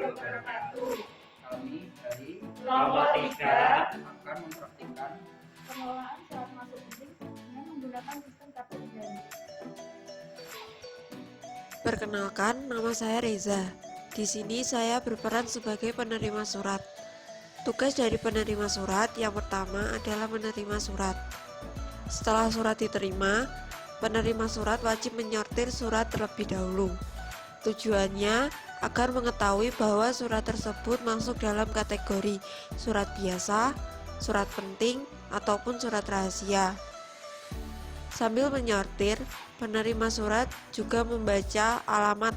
wabarakatuh. Kami dari Kelompok 3 akan mempraktikkan pengelolaan surat masuk penting dengan menggunakan sistem kartu kendali. Perkenalkan, nama saya Reza. Di sini saya berperan sebagai penerima surat. Tugas dari penerima surat yang pertama adalah menerima surat. Setelah surat diterima, penerima surat wajib menyortir surat terlebih dahulu. Tujuannya agar mengetahui bahwa surat tersebut masuk dalam kategori surat biasa, surat penting, ataupun surat rahasia. Sambil menyortir, penerima surat juga membaca alamat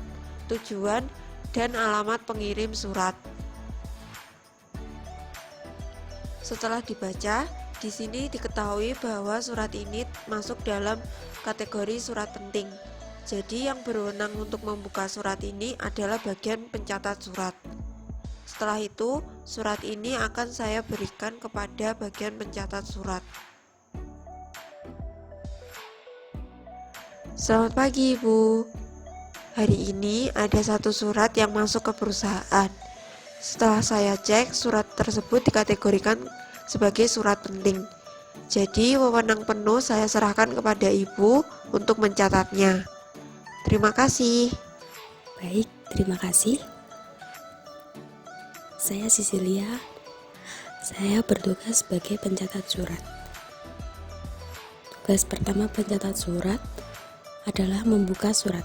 tujuan dan alamat pengirim surat. Setelah dibaca, di sini diketahui bahwa surat ini masuk dalam kategori surat penting. Jadi yang berwenang untuk membuka surat ini adalah bagian pencatat surat. Setelah itu, surat ini akan saya berikan kepada bagian pencatat surat. Selamat pagi, Ibu. Hari ini ada satu surat yang masuk ke perusahaan. Setelah saya cek, surat tersebut dikategorikan sebagai surat penting. Jadi, wewenang penuh saya serahkan kepada Ibu untuk mencatatnya. Terima kasih. Baik, terima kasih. Saya Cecilia. Saya bertugas sebagai pencatat surat. Tugas pertama pencatat surat adalah membuka surat.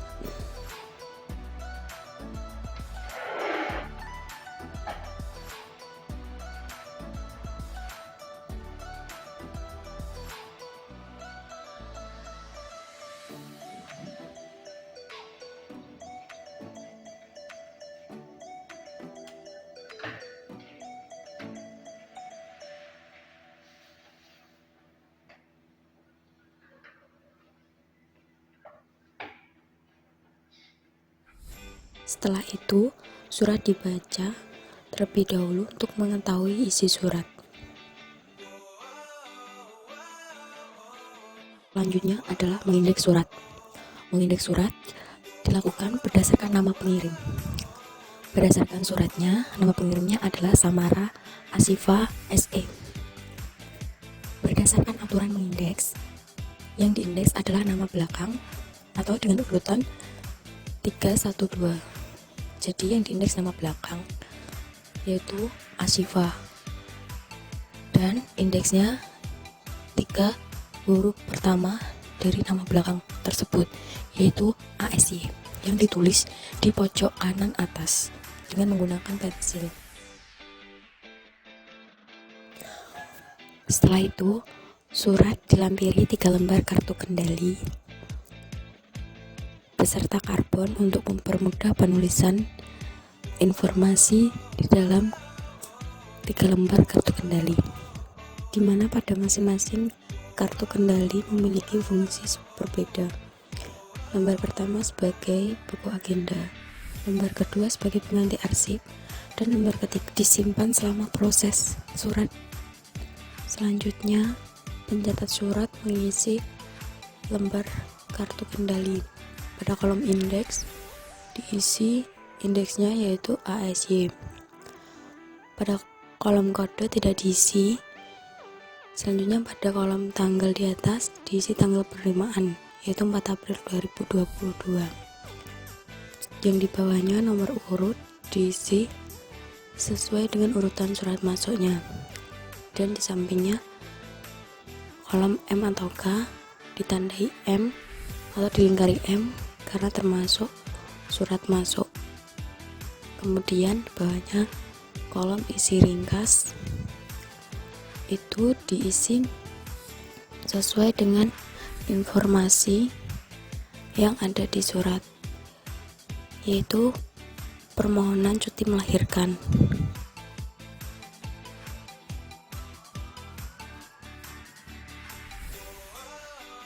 Setelah itu, surat dibaca terlebih dahulu untuk mengetahui isi surat. Selanjutnya adalah mengindeks surat. Mengindeks surat dilakukan berdasarkan nama pengirim. Berdasarkan suratnya, nama pengirimnya adalah Samara Asifa SE. Berdasarkan aturan mengindeks, yang diindeks adalah nama belakang atau dengan urutan 312. Jadi yang diindeks nama belakang yaitu Asifa dan indeksnya 3 huruf pertama dari nama belakang tersebut yaitu ASY yang ditulis di pojok kanan atas dengan menggunakan pensil. Setelah itu, surat dilampiri 3 lembar kartu kendali beserta karbon untuk mempermudah penulisan informasi di dalam 3 lembar kartu kendali, di mana pada masing-masing kartu kendali memiliki fungsi berbeda. Lembar pertama sebagai buku agenda, lembar kedua sebagai pengganti arsip, dan lembar ketiga disimpan selama proses surat. Selanjutnya, pencatat surat mengisi lembar kartu kendali. Pada kolom indeks diisi indeksnya yaitu ASY. Pada kolom kode tidak diisi. Selanjutnya pada kolom tanggal di atas diisi tanggal penerimaan yaitu 4 April 2022. Yang di bawahnya nomor urut diisi sesuai dengan urutan surat masuknya. Dan di sampingnya kolom M atau K ditandai M atau dilingkari M karena termasuk surat masuk. Kemudian di bawahnya kolom isi ringkas itu diisi sesuai dengan informasi yang ada di surat, yaitu permohonan cuti melahirkan.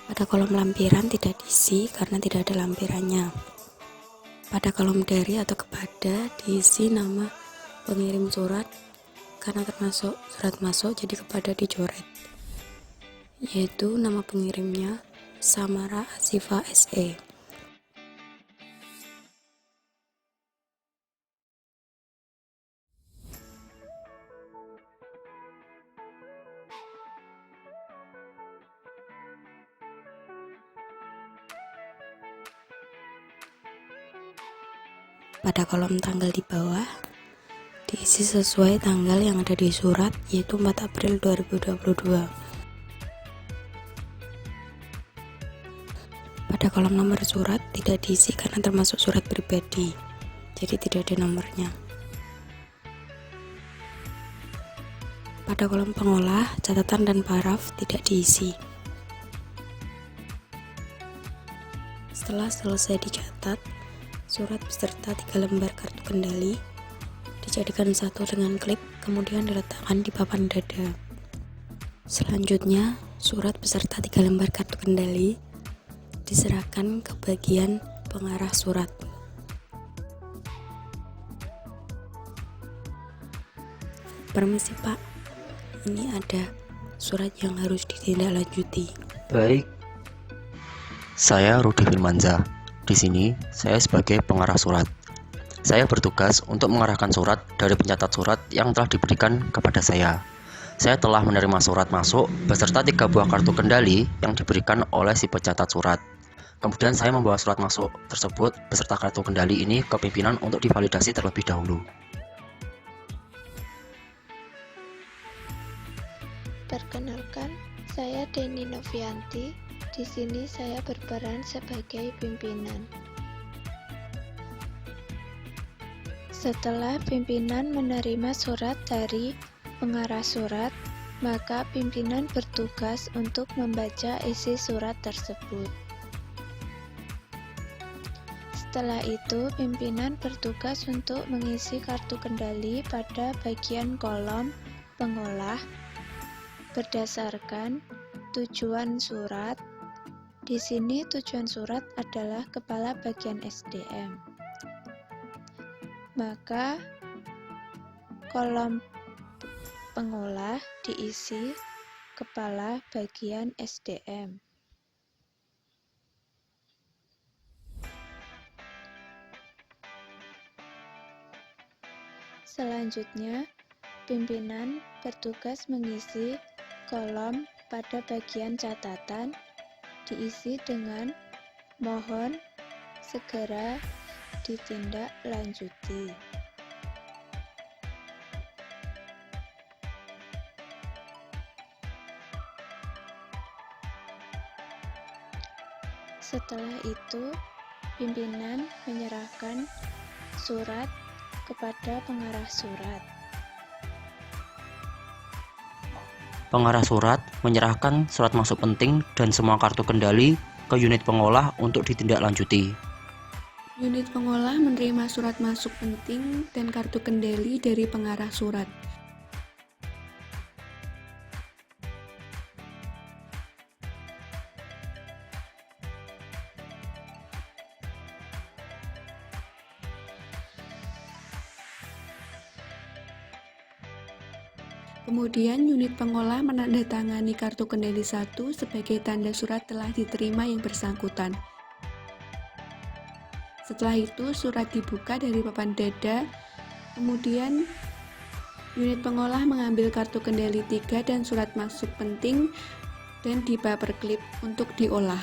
Pada kolom lampiran tidak diisi karena tidak ada lampirannya. Pada kolom dari atau kepada diisi nama pengirim surat karena termasuk surat masuk jadi kepada dicoret, yaitu nama pengirimnya Samara Asifa SE. Pada kolom tanggal di bawah, diisi sesuai tanggal yang ada di surat, yaitu 4 April 2022. Pada kolom nomor surat tidak diisi karena termasuk surat pribadi, jadi tidak ada nomornya. Pada kolom pengolah, catatan dan paraf tidak diisi. Setelah selesai dicatat, surat beserta 3 lembar kartu kendali dijadikan satu dengan klip, kemudian diletakkan di papan dada. Selanjutnya, surat beserta 3 lembar kartu kendali diserahkan ke bagian pengarah surat. Permisi Pak, ini ada surat yang harus ditindaklanjuti. Baik, saya Rudi Firmanza. Di sini saya sebagai pengarah surat. Saya bertugas untuk mengarahkan surat dari pencatat surat yang telah diberikan kepada saya. Saya telah menerima surat masuk beserta 3 buah kartu kendali yang diberikan oleh si pencatat surat. Kemudian saya membawa surat masuk tersebut beserta kartu kendali ini ke pimpinan untuk divalidasi terlebih dahulu. Perkenalkan, saya Deni Novianti. Di sini saya berperan sebagai pimpinan. Setelah pimpinan menerima surat dari pengarah surat, maka pimpinan bertugas untuk membaca isi surat tersebut. Setelah itu, pimpinan bertugas untuk mengisi kartu kendali pada bagian kolom pengolah berdasarkan tujuan surat. Di sini tujuan surat adalah kepala bagian SDM. Maka kolom pengolah diisi kepala bagian SDM. Selanjutnya, pimpinan bertugas mengisi kolom pada bagian catatan, diisi dengan mohon segera ditindaklanjuti. Setelah itu, pimpinan menyerahkan surat kepada pengarah surat. Pengarah surat menyerahkan surat masuk penting dan semua kartu kendali ke unit pengolah untuk ditindaklanjuti. Unit pengolah menerima surat masuk penting dan kartu kendali dari pengarah surat. Kemudian unit pengolah menandatangani kartu kendali 1 sebagai tanda surat telah diterima yang bersangkutan. Setelah itu surat dibuka dari papan dada, kemudian unit pengolah mengambil kartu kendali 3 dan surat masuk penting dan dipaperclip untuk diolah.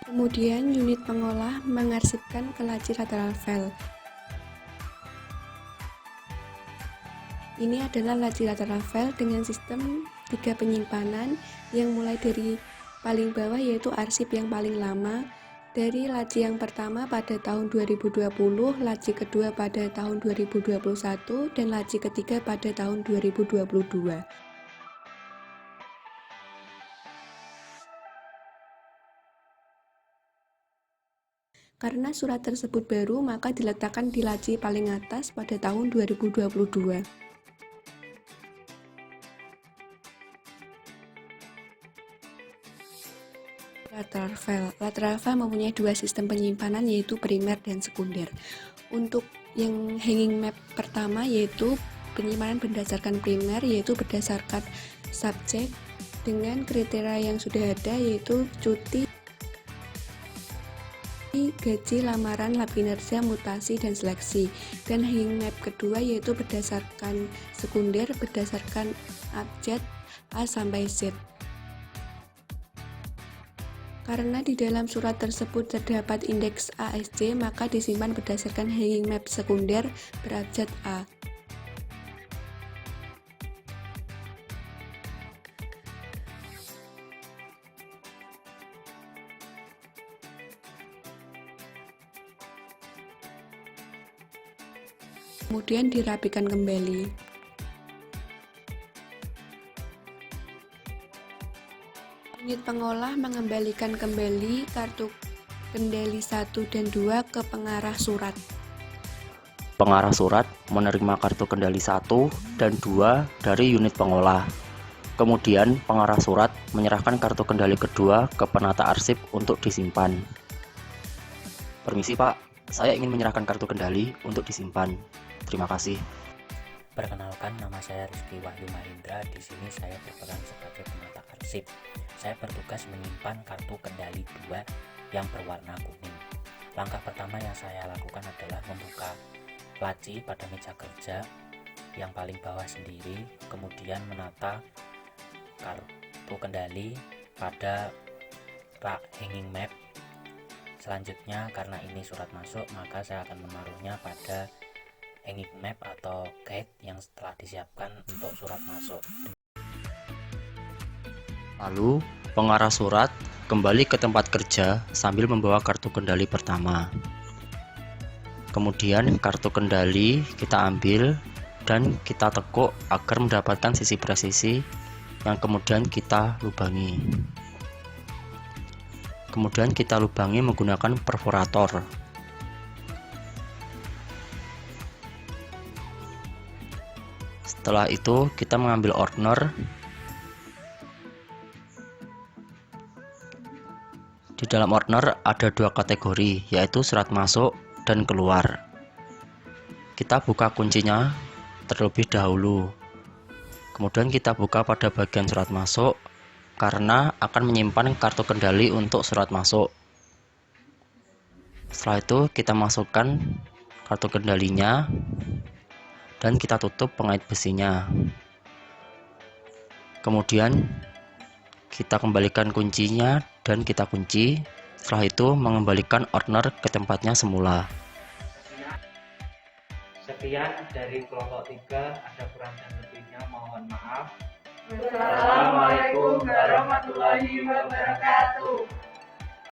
Kemudian unit pengolah mengarsipkan ke laci lateral file. Ini adalah laci lateral file dengan sistem 3 penyimpanan yang mulai dari paling bawah yaitu arsip yang paling lama, dari laci yang pertama pada tahun 2020, laci kedua pada tahun 2021, dan laci ketiga pada tahun 2022. Karena surat tersebut baru, maka diletakkan di laci paling atas pada tahun 2022. Lateral file mempunyai 2 sistem penyimpanan yaitu primer dan sekunder. Untuk yang hanging map pertama yaitu penyimpanan berdasarkan primer, yaitu berdasarkan subjek dengan kriteria yang sudah ada yaitu cuti gaji, lamaran, lapinerja, mutasi, dan seleksi. Dan hanging map kedua yaitu berdasarkan sekunder berdasarkan abjad A sampai Z. Karena di dalam surat tersebut terdapat indeks ASC, maka disimpan berdasarkan hanging map sekunder berabjad A. Kemudian dirapikan kembali. Unit pengolah mengembalikan kembali kartu kendali 1 dan 2 ke pengarah surat. Pengarah surat menerima kartu kendali 1 dan 2 dari unit pengolah. Kemudian pengarah surat menyerahkan kartu kendali kedua ke penata arsip untuk disimpan. Permisi Pak, saya ingin menyerahkan kartu kendali untuk disimpan. Terima kasih. Perkenalkan, nama saya Rizky Wahyu Mahindra. Di sini saya berperan sebagai penata arsip. Saya bertugas menyimpan kartu kendali 2 yang berwarna kuning. Langkah pertama yang saya lakukan adalah membuka laci pada meja kerja yang paling bawah sendiri, kemudian menata kartu kendali pada rak hanging map. Selanjutnya, karena ini surat masuk, maka saya akan menaruhnya pada hanging map atau guide yang setelah disiapkan untuk surat masuk. Lalu, pengarah surat kembali ke tempat kerja sambil membawa kartu kendali pertama. Kemudian kartu kendali kita ambil dan kita tekuk agar mendapatkan sisi presisi yang kemudian kita lubangi. Kemudian kita lubangi menggunakan perforator. Setelah itu kita mengambil order. Di dalam order ada dua kategori, yaitu surat masuk dan keluar. Kita buka kuncinya terlebih dahulu. Kemudian kita buka pada bagian surat masuk karena akan menyimpan kartu kendali untuk surat masuk. Setelah itu kita masukkan kartu kendalinya dan kita tutup pengait besinya. Kemudian kita kembalikan kuncinya dan kita kunci. Setelah itu mengembalikan order ke tempatnya semula. Sekian dari kelompok 3, ada kurang dan lebihnya mohon maaf. Wassalamualaikum warahmatullahi wabarakatuh.